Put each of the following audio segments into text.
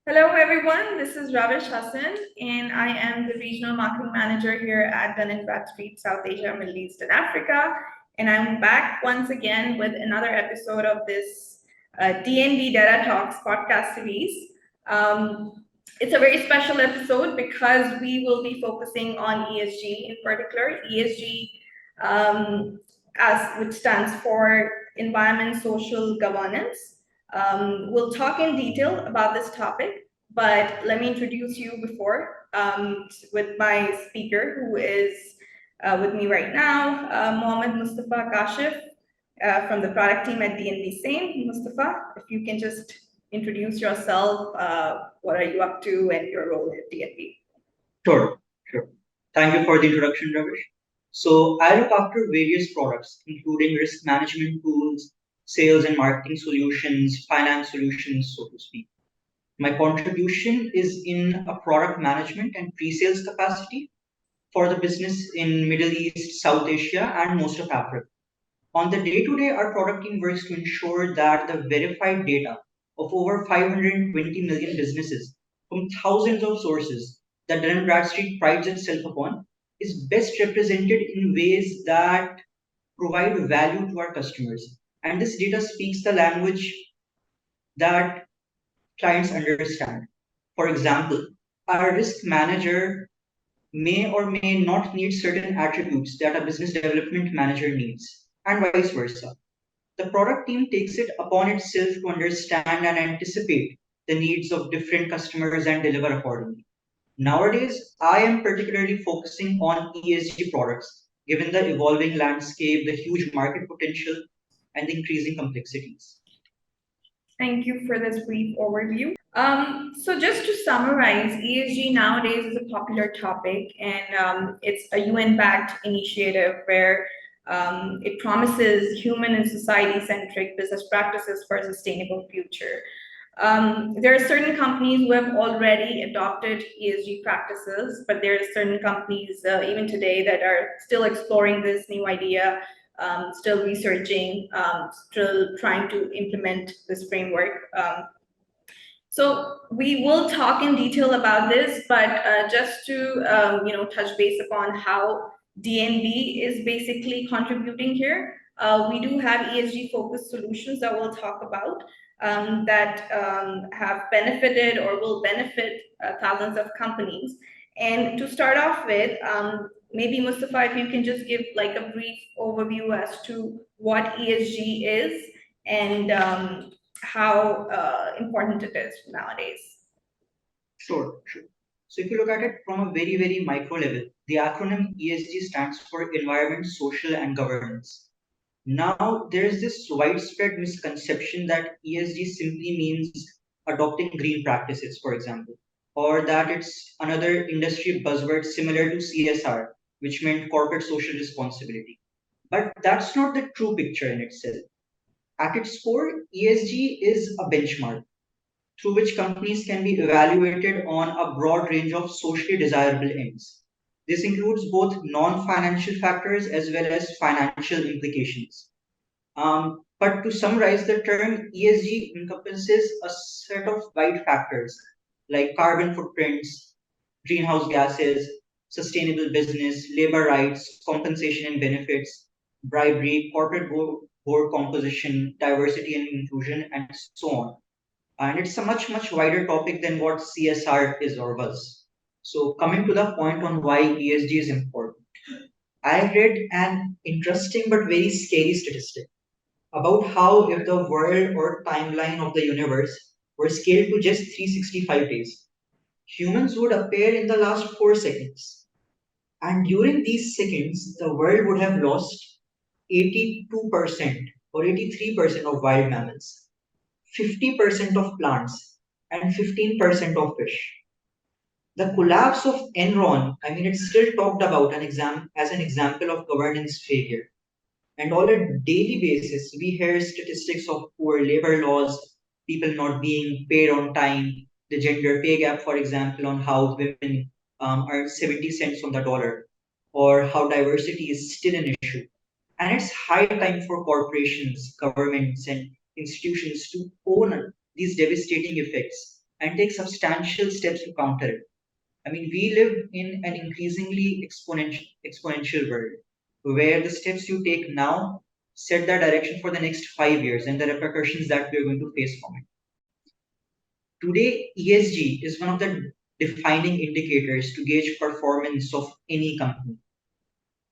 Hello, everyone. This is Ravish Hassan, and I am the Regional Marketing Manager here at Dun& Bradstreet, South Asia, Middle East, and Africa. And I'm back once again with another episode of this DNB Data Talks podcast series. It's a very special episode because we will be focusing on ESG in particular. ESG, which stands for Environment, Social Governance. We'll talk in detail about this topic, but let me introduce you before with my speaker who is with me right now, Mohammed Mustafa Kashif from the product team at DNB Same. Mustafa, if you can just introduce yourself, what are you up to and your role at DNB? Sure, sure. Thank you for the introduction, Ravish. So I look after various products, including risk management tools, sales and marketing solutions, finance solutions, so to speak. My contribution is in a product management and pre-sales capacity for the business in Middle East, South Asia, and most of Africa. On the day-to-day, our product team works to ensure that the verified data of over 520 million businesses from thousands of sources that Dun& Bradstreet prides itself upon is best represented in ways that provide value to our customers. And this data speaks the language that clients understand. For example, our risk manager may or may not need certain attributes that a business development manager needs, and vice versa. The product team takes it upon itself to understand and anticipate the needs of different customers and deliver accordingly. Nowadays, I am particularly focusing on ESG products, given the evolving landscape, the huge market potential, and the increasing complexities. Thank you for this brief overview. So just to summarize, ESG nowadays is a popular topic, and it's a UN-backed initiative where it promises human and society-centric business practices for a sustainable future. There are certain companies who have already adopted ESG practices, but there are certain companies even today that are still exploring this new idea, still researching, still trying to implement this framework. So we will talk in detail about this, but just to touch base upon how DNB is basically contributing here. We do have ESG focused solutions that we'll talk about that have benefited or will benefit thousands of companies. And to start off with, maybe Mustafa, if you can just give like a brief overview as to what ESG is and how important it is nowadays. Sure, sure. So if you look at it from a very, very micro level, the acronym ESG stands for Environment, Social, and Governance. Now, there is this widespread misconception that ESG simply means adopting green practices, for example, or that it's another industry buzzword similar to CSR, which meant corporate social responsibility. But that's not the true picture in itself. At its core, ESG is a benchmark through which companies can be evaluated on a broad range of socially desirable ends. This includes both non financial factors as well as financial implications. But to summarize the term, ESG encompasses a set of wide factors like carbon footprints, greenhouse gases, sustainable business, labor rights, compensation and benefits, bribery, corporate board composition, diversity and inclusion, and so on. And it's a much, much wider topic than what CSR is or was. So, coming to the point on why ESG is important, I read an interesting but very scary statistic about how if the world or timeline of the universe were scaled to just 365 days, humans would appear in the last 4 seconds. And during these seconds, the world would have lost 82% or 83% of wild mammals, 50% of plants, and 15% of fish. The collapse of Enron, I mean, it's still talked about as an example of governance failure. And on a daily basis, we hear statistics of poor labor laws, people not being paid on time, the gender pay gap, for example, on how women earn 70 cents on the dollar, or how diversity is still an issue. And it's high time for corporations, governments, and institutions to own these devastating effects and take substantial steps to counter it. I mean, we live in an increasingly exponential world where the steps you take now set the direction for the next 5 years and the repercussions that we are going to face from it. Today, ESG is one of the defining indicators to gauge performance of any company.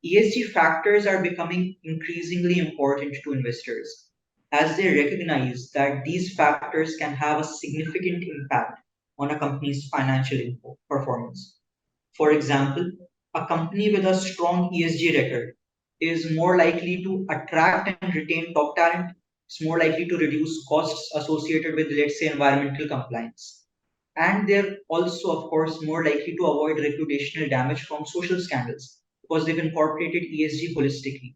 ESG factors are becoming increasingly important to investors as they recognize that these factors can have a significant impact on a company's financial performance. For example, a company with a strong ESG record is more likely to attract and retain top talent. It's more likely to reduce costs associated with, let's say, environmental compliance. And they're also, of course, more likely to avoid reputational damage from social scandals because they've incorporated ESG holistically.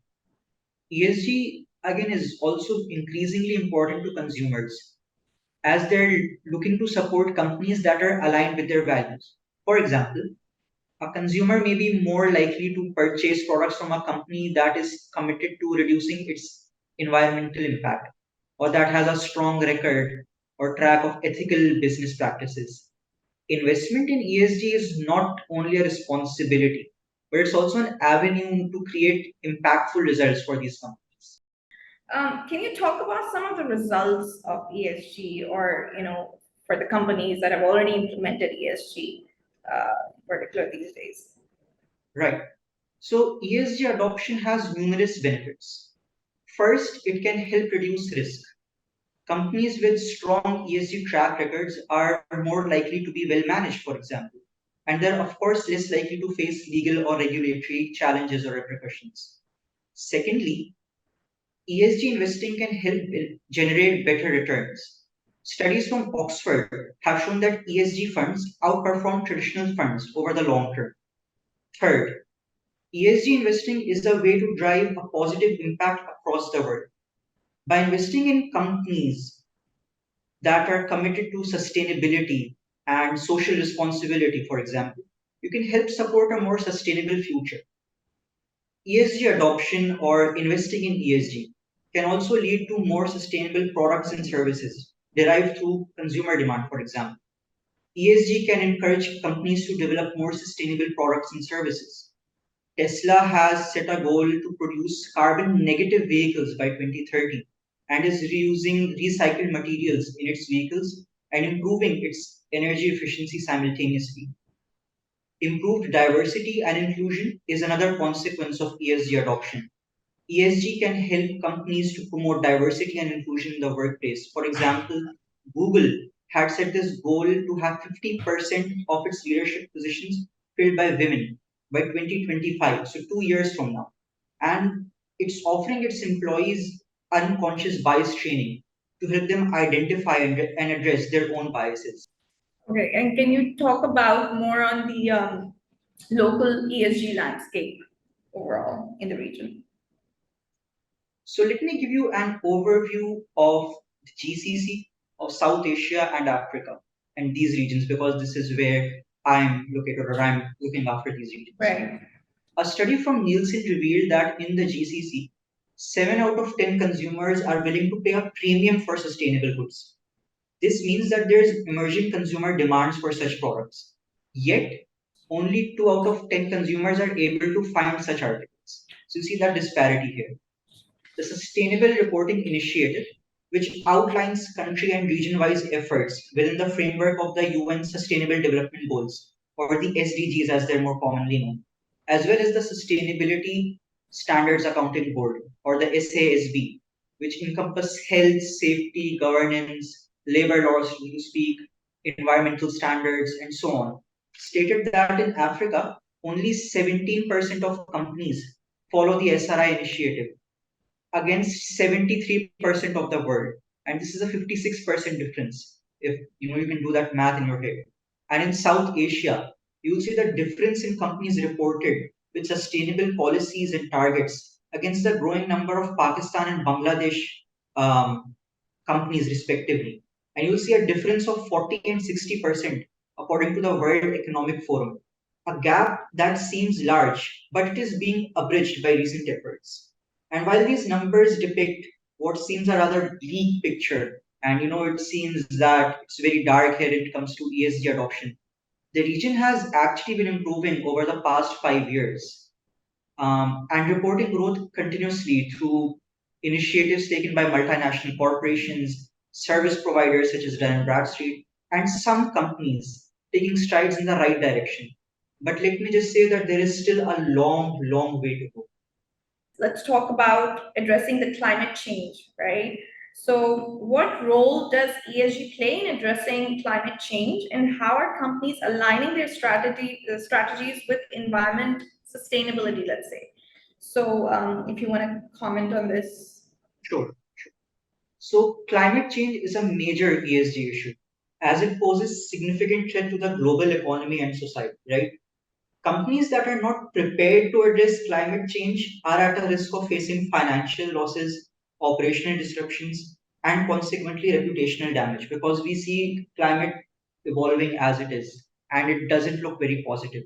ESG, again, is also increasingly important to consumers as they're looking to support companies that are aligned with their values. For example, a consumer may be more likely to purchase products from a company that is committed to reducing its environmental impact or that has a strong record or track of ethical business practices. Investment in ESG is not only a responsibility, but it's also an avenue to create impactful results for these companies. Can you talk about some of the results of ESG, or for the companies that have already implemented ESG, particular these days? Right. So ESG adoption has numerous benefits. First, it can help reduce risk. Companies with strong ESG track records are more likely to be well managed, for example, and they're, of course, less likely to face legal or regulatory challenges or repercussions. Secondly, ESG investing can help generate better returns. Studies from Oxford have shown that ESG funds outperform traditional funds over the long term. Third, ESG investing is a way to drive a positive impact across the world. By investing in companies that are committed to sustainability and social responsibility, for example, you can help support a more sustainable future. ESG adoption or investing in ESG can also lead to more sustainable products and services derived through consumer demand, for example. ESG can encourage companies to develop more sustainable products and services. Tesla has set a goal to produce carbon negative vehicles by 2030 and is reusing recycled materials in its vehicles and improving its energy efficiency simultaneously. Improved diversity and inclusion is another consequence of ESG adoption. ESG can help companies to promote diversity and inclusion in the workplace. For example, Google had set this goal to have 50% of its leadership positions filled by women by 2025, so 2 years from now. And it's offering its employees unconscious bias training to help them identify and address their own biases. Okay, and can you talk about more on the local ESG landscape overall in the region? So let me give you an overview of the GCC, of South Asia and Africa, and these regions because this is where I'm located or I'm looking after these regions. Right. A study from Nielsen revealed that in the GCC, 7 out of 10 consumers are willing to pay a premium for sustainable goods. This means that there's emerging consumer demands for such products. Yet, only 2 out of 10 consumers are able to find such articles. So you see that disparity here. The Sustainable Reporting Initiative, which outlines country and region-wise efforts within the framework of the UN Sustainable Development Goals, or the SDGs as they're more commonly known, as well as the Sustainability Standards Accounting Board, or the SASB, which encompass health, safety, governance, labor laws, so to speak, environmental standards, and so on, stated that in Africa, only 17% of companies follow the SRI initiative against 73% of the world. And this is a 56% difference if you can do that math in your head. And in South Asia, you will see the difference in companies reported with sustainable policies and targets against the growing number of Pakistan and Bangladesh um, companies, respectively. And you'll see a difference of 40 and 60% according to the World Economic Forum. A gap that seems large, but it is being abridged by recent efforts. And while these numbers depict what seems a rather bleak picture, And it seems that it's very dark here when it comes to ESG adoption. The region has actually been improving over the past 5 years, and reporting growth continuously through initiatives taken by multinational corporations, service providers such as Dun& Bradstreet, and some companies taking strides in the right direction. But let me just say that there is still a long, long way to go. Let's talk about addressing the climate change, right? So, what role does ESG play in addressing climate change, and how are companies aligning their strategies with environment sustainability? Let's say. So, if you want to comment on this. Sure. So, climate change is a major ESG issue as it poses significant threat to the global economy and society, right? Companies that are not prepared to address climate change are at a risk of facing financial losses, operational disruptions, and consequently reputational damage because we see climate evolving as it is and it doesn't look very positive.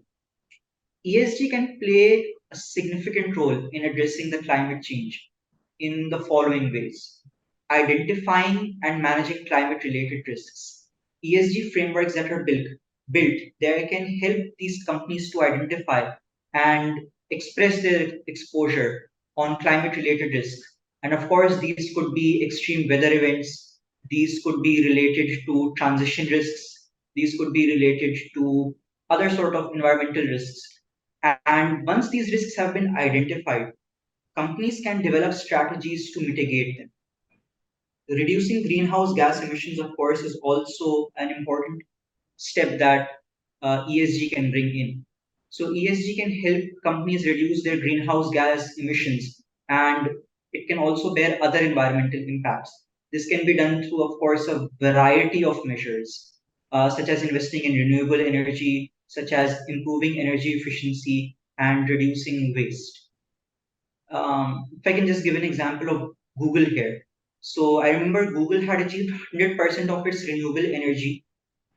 ESG can play a significant role in addressing the climate change in the following ways: identifying and managing climate related risks. ESG frameworks that are built there can help these companies to identify and express their exposure on climate related risks. And of course, these could be extreme weather events, these could be related to transition risks, these could be related to other sort of environmental risks. And once these risks have been identified, companies can develop strategies to mitigate them. Reducing greenhouse gas emissions, of course, is also an important step that ESG can bring in. So, ESG can help companies reduce their greenhouse gas emissions and it can also bear other environmental impacts. This can be done through, of course, a variety of measures, such as investing in renewable energy, such as improving energy efficiency and reducing waste. If I can just give an example of Google here. So I remember Google had achieved 100% of its renewable energy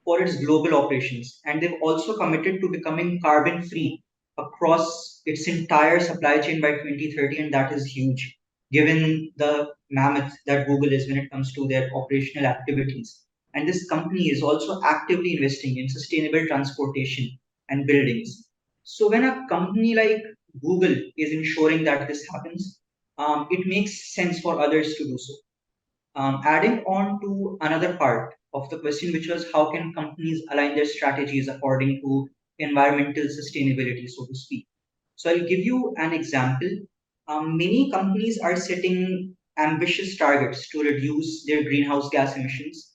for its global operations, and they've also committed to becoming carbon free across its entire supply chain by 2030, and that is huge given the mammoth that Google is when it comes to their operational activities. And this company is also actively investing in sustainable transportation and buildings. So when a company like Google is ensuring that this happens, it makes sense for others to do so. Adding on to another part of the question, which was how can companies align their strategies according to environmental sustainability, so to speak. So I'll give you an example. Many companies are setting ambitious targets to reduce their greenhouse gas emissions.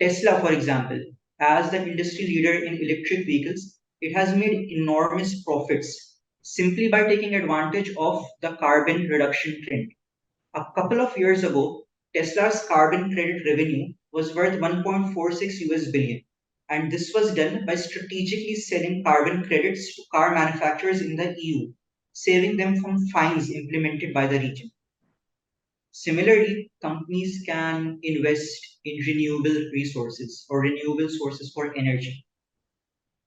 Tesla, for example, as the industry leader in electric vehicles, it has made enormous profits simply by taking advantage of the carbon reduction trend. A couple of years ago, Tesla's carbon credit revenue was worth 1.46 US billion. And this was done by strategically selling carbon credits to car manufacturers in the EU, saving them from fines implemented by the region. Similarly, companies can invest in renewable resources or renewable sources for energy,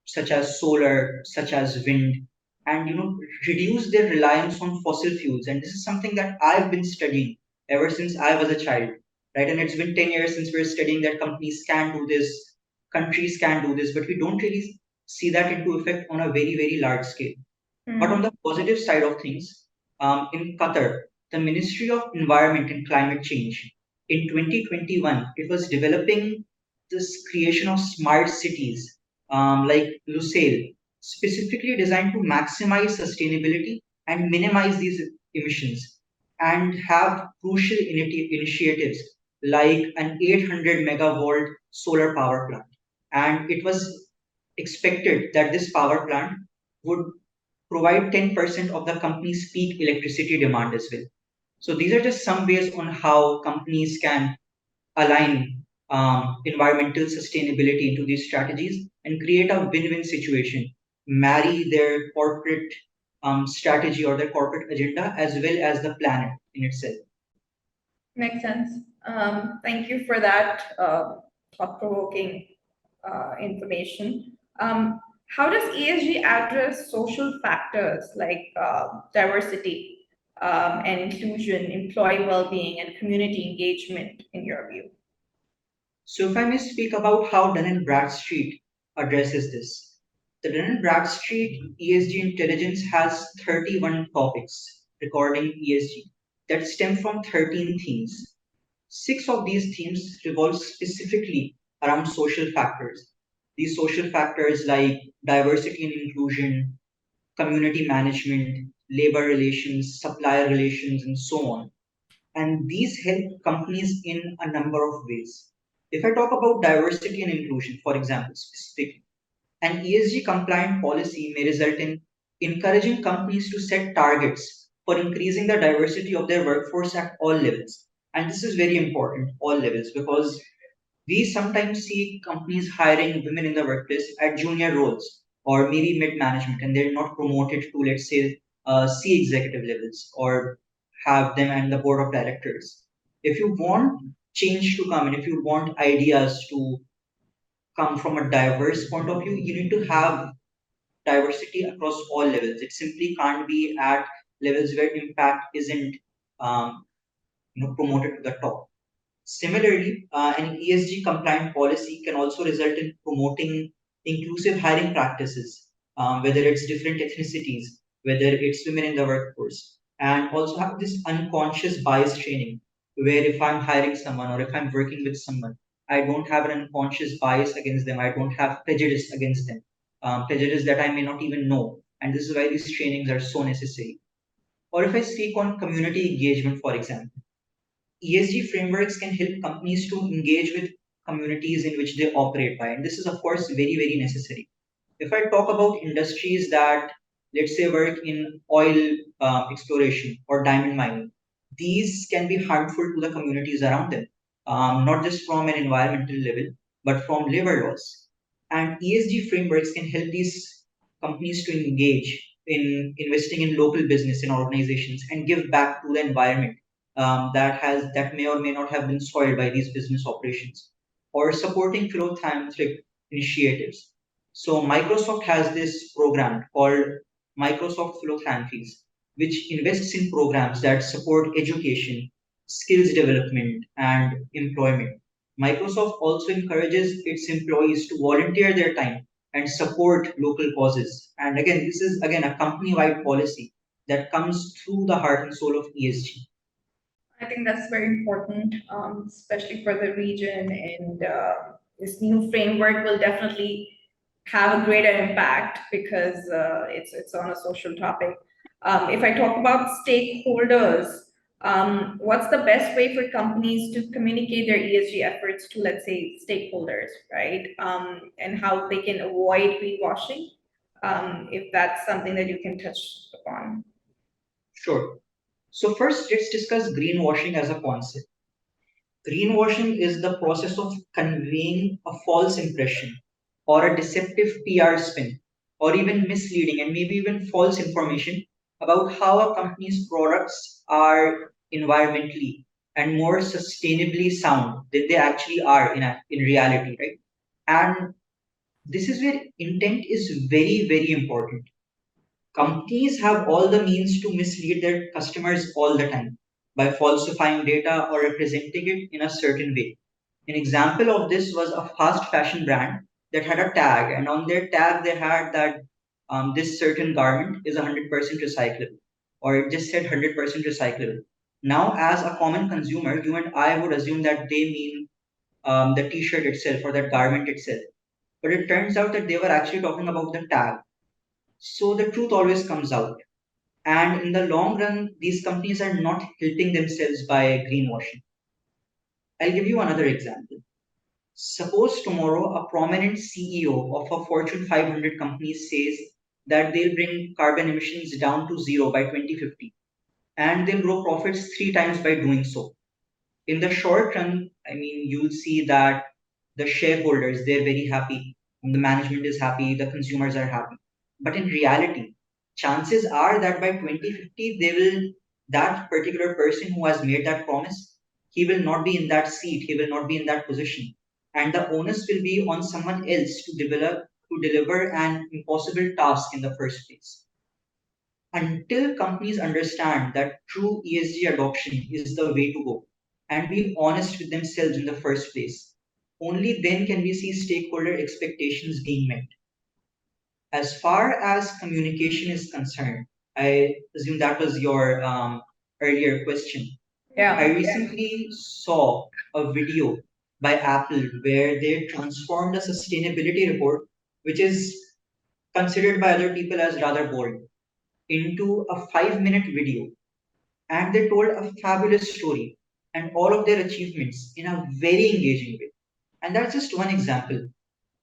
such as solar, such as wind, and reduce their reliance on fossil fuels. And this is something that I've been studying ever since I was a child, right? And it's been 10 years since we're studying that companies can do this, countries can do this, but we don't really see that into effect on a very, very large scale. But on the positive side of things, in Qatar, the Ministry of Environment and Climate Change in 2021, it was developing this creation of smart cities like Lusail, specifically designed to maximize sustainability and minimize these emissions, and have crucial initiatives like an 800 megavolt solar power plant. And it was expected that this power plant would provide 10% of the company's peak electricity demand as well. So these are just some ways on how companies can align environmental sustainability into these strategies and create a win-win situation, marry their corporate strategy or their corporate agenda as well as the planet in itself. Makes sense. Thank you for that thought-provoking information. How does ESG address social factors like diversity and inclusion, employee well-being, and community engagement in your view? So if I may speak about how Dun& Bradstreet addresses this. The Dun& Bradstreet ESG intelligence has 31 topics recording ESG that stem from 13 themes. Six of these themes revolve specifically around social factors. These social factors like diversity and inclusion, community management, labor relations, supplier relations, and so on. And these help companies in a number of ways. If I talk about diversity and inclusion, for example, specifically, an ESG compliant policy may result in encouraging companies to set targets for increasing the diversity of their workforce at all levels. And this is very important, all levels, because we sometimes see companies hiring women in the workplace at junior roles or maybe mid management, and they're not promoted to, let's say, C executive levels or have them and the board of directors. If you want change to come and if you want ideas to come from a diverse point of view, you need to have diversity across all levels. It simply can't be at levels where impact isn't promoted to the top. Similarly, an ESG compliant policy can also result in promoting inclusive hiring practices, whether it's different ethnicities, whether it's women in the workforce, and also have this unconscious bias training, where if I'm hiring someone or if I'm working with someone, I don't have an unconscious bias against them, I don't have prejudice against them, prejudice that I may not even know. And this is why these trainings are so necessary. Or if I speak on community engagement, for example, ESG frameworks can help companies to engage with communities in which they operate by. And this is, of course, very, very necessary. If I talk about industries that, let's say, work in oil exploration or diamond mining, these can be harmful to the communities around them, not just from an environmental level, but from labor laws. And ESG frameworks can help these companies to engage in investing in local business and organizations and give back to the environment that may or may not have been soiled by these business operations, or supporting philanthropic initiatives. So Microsoft has this program called Microsoft Philanthropies, which invests in programs that support education, skills development, and employment. Microsoft also encourages its employees to volunteer their time and support local causes. And again, this is again a company-wide policy that comes through the heart and soul of ESG. I think that's very important, especially for the region. And this new framework will definitely have a greater impact because it's on a social topic. If I talk about stakeholders, what's the best way for companies to communicate their ESG efforts to, let's say, stakeholders, right? And how they can avoid greenwashing, if that's something that you can touch upon. Sure. So first, let's discuss greenwashing as a concept. Greenwashing is the process of conveying a false impression or a deceptive PR spin or even misleading and maybe even false information about how a company's products are environmentally and more sustainably sound than they actually are in reality, right? And this is where intent is very, very important. Companies have all the means to mislead their customers all the time by falsifying data or representing it in a certain way. An example of this was a fast fashion brand that had a tag, and on their tag they had that this certain garment is 100% recyclable, or it just said 100% recyclable. Now, as a common consumer, you and I would assume that they mean the T-shirt itself or that garment itself, but it turns out that they were actually talking about the tag. So the truth always comes out. And in the long run, these companies are not helping themselves by greenwashing. I'll give you another example. Suppose tomorrow a prominent CEO of a Fortune 500 company says that they'll bring carbon emissions down to zero by 2050 and they'll grow profits three times by doing so. In the short run, I mean, you'll see that the shareholders, they're very happy, and the management is happy, the consumers are happy. But in reality, chances are that by 2050, that particular person who has made that promise, he will not be in that seat, he will not be in that position. And the onus will be on someone else to deliver an impossible task in the first place. Until companies understand that true ESG adoption is the way to go and be honest with themselves in the first place, only then can we see stakeholder expectations being met. As far as communication is concerned, I assume that was your earlier question. I Yeah. recently saw a video by Apple where they transformed a sustainability report, which is considered by other people as rather boring, into a 5-minute video. And they told a fabulous story and all of their achievements in a very engaging way. And that's just one example.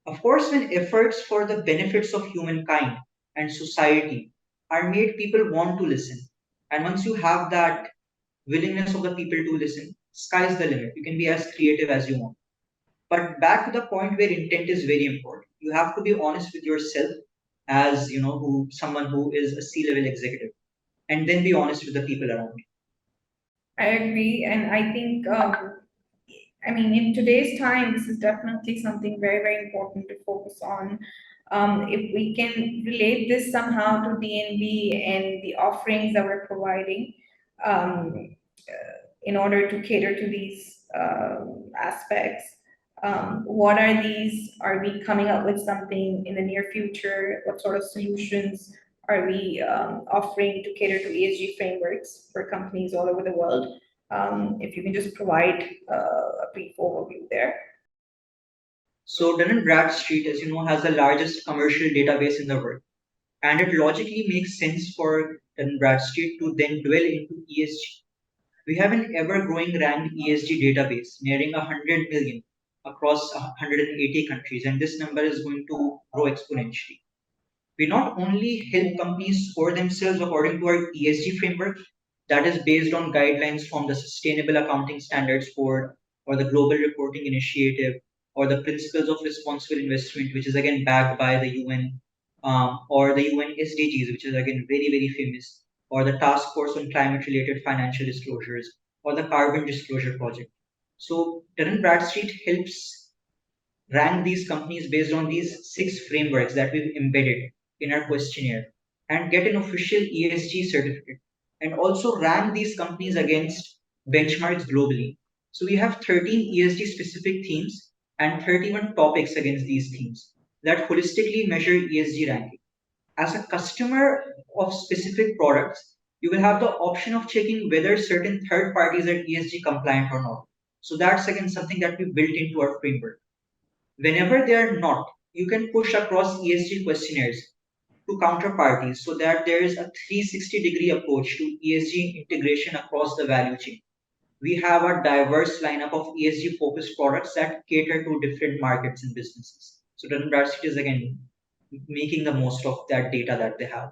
Of course, when efforts for the benefits of humankind and society are made, people want to listen. And once you have that willingness of the people to listen, sky's the limit. You can be as creative as you want. But back to the point where intent is very important. You have to be honest with yourself as who someone who is a C-level executive, and then be honest with the people around you. I agree, and I think, I mean, in today's time, this is definitely something very, very important to focus on. If we can relate this somehow to DNB and the offerings that we're providing, in order to cater to these aspects, what are these? Are we coming up with something in the near future? What sort of solutions are we offering to cater to ESG frameworks for companies all over the world? If you can just provide a brief overview there. So Dun& Bradstreet, as you know, has the largest commercial database in the world. And it logically makes sense for Dun& Bradstreet to then dwell into ESG. We have an ever-growing ranked ESG database nearing 100 million across 180 countries, and this number is going to grow exponentially. We not only help companies score themselves according to our ESG framework that is based on guidelines from the Sustainable Accounting Standards Board or the Global Reporting Initiative or the Principles of Responsible Investment, which is again backed by the UN, or the UN SDGs, which is again very, very famous, or the Task Force on Climate Related Financial Disclosures, or the Carbon Disclosure Project. So Dun& Bradstreet helps rank these companies based on these 6 frameworks that we've embedded in our questionnaire and get an official ESG certificate and also rank these companies against benchmarks globally. So we have 13 ESG specific themes and 31 topics against these themes that holistically measure ESG ranking. As a customer of specific products, you will have the option of checking whether certain third parties are ESG compliant or not. So that's again something that we built into our framework. Whenever they are not, you can push across ESG questionnaires to counterparties so that there is a 360-degree approach to ESG integration across the value chain. We have a diverse lineup of ESG focused products that cater to different markets and businesses. So Dun& Bradstreet is again making the most of that data that they have.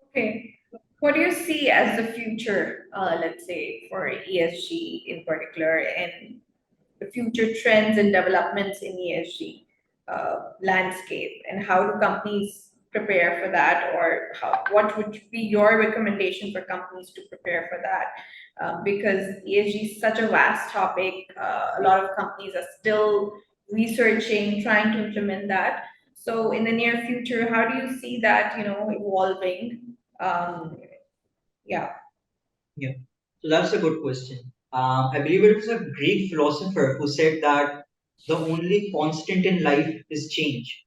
Okay. What do you see as the future, let's say, for ESG in particular, and the future trends and developments in ESG landscape, and how do companies prepare for that, or what would be your recommendation for companies to prepare for that? Because ESG is such a vast topic, a lot of companies are still researching, trying to implement that. So in the near future, how do you see that, evolving? Um, yeah. Yeah. So that's a good question. I believe it was a Greek philosopher who said that the only constant in life is change.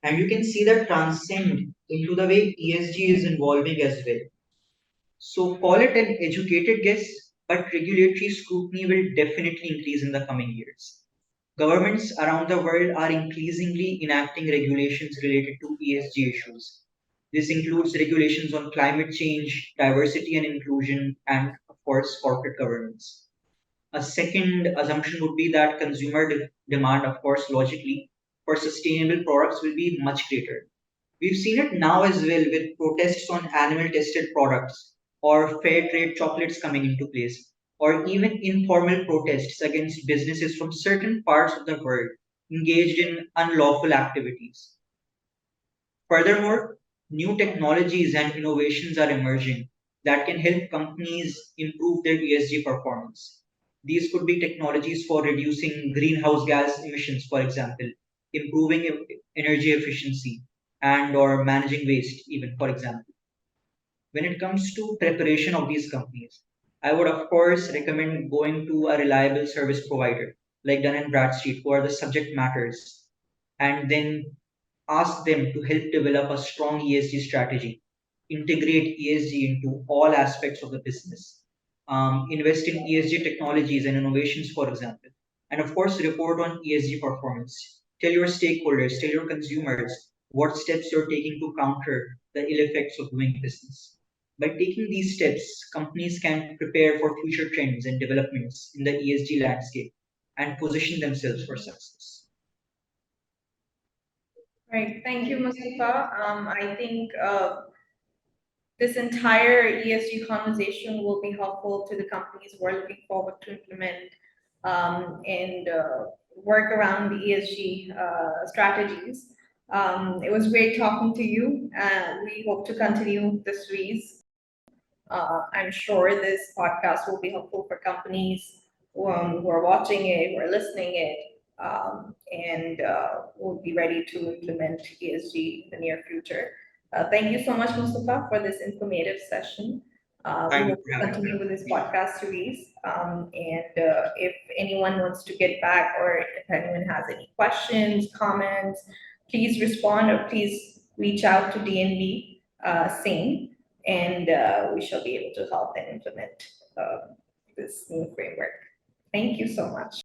And you can see that transcend into the way ESG is evolving as well. So call it an educated guess, but regulatory scrutiny will definitely increase in the coming years. Governments around the world are increasingly enacting regulations related to ESG issues. This includes regulations on climate change, diversity and inclusion, and of course, corporate governance. A second assumption would be that consumer demand, of course, logically, for sustainable products will be much greater. We've seen it now as well with protests on animal tested products or fair trade chocolates coming into place, or even informal protests against businesses from certain parts of the world engaged in unlawful activities. Furthermore, new technologies and innovations are emerging that can help companies improve their ESG performance. These could be technologies for reducing greenhouse gas emissions, for example, improving energy efficiency, and or managing waste, even for example. When it comes to preparation of these companies, I would of course recommend going to a reliable service provider like Dun and Bradstreet, who are the subject matters, and then ask them to help develop a strong ESG strategy, integrate ESG into all aspects of the business, invest in ESG technologies and innovations, for example, and of course, report on ESG performance. Tell your stakeholders, tell your consumers what steps you're taking to counter the ill effects of doing business. By taking these steps, companies can prepare for future trends and developments in the ESG landscape and position themselves for success. Right. Thank you, Mustafa. I think this entire ESG conversation will be helpful to the companies who are looking forward to implement and work around the ESG strategies. It was great talking to you. We hope to continue the series. I'm sure this podcast will be helpful for companies who are watching it, who are listening it, and will be ready to implement ESG in the near future. Thank you so much, Mustafa, for this informative session. We Thank you will for having continue with this me. podcast series. And if anyone wants to get back or if anyone has any questions, comments, please respond or please reach out to DNB Same, and we shall be able to help and implement this new framework. Thank you so much.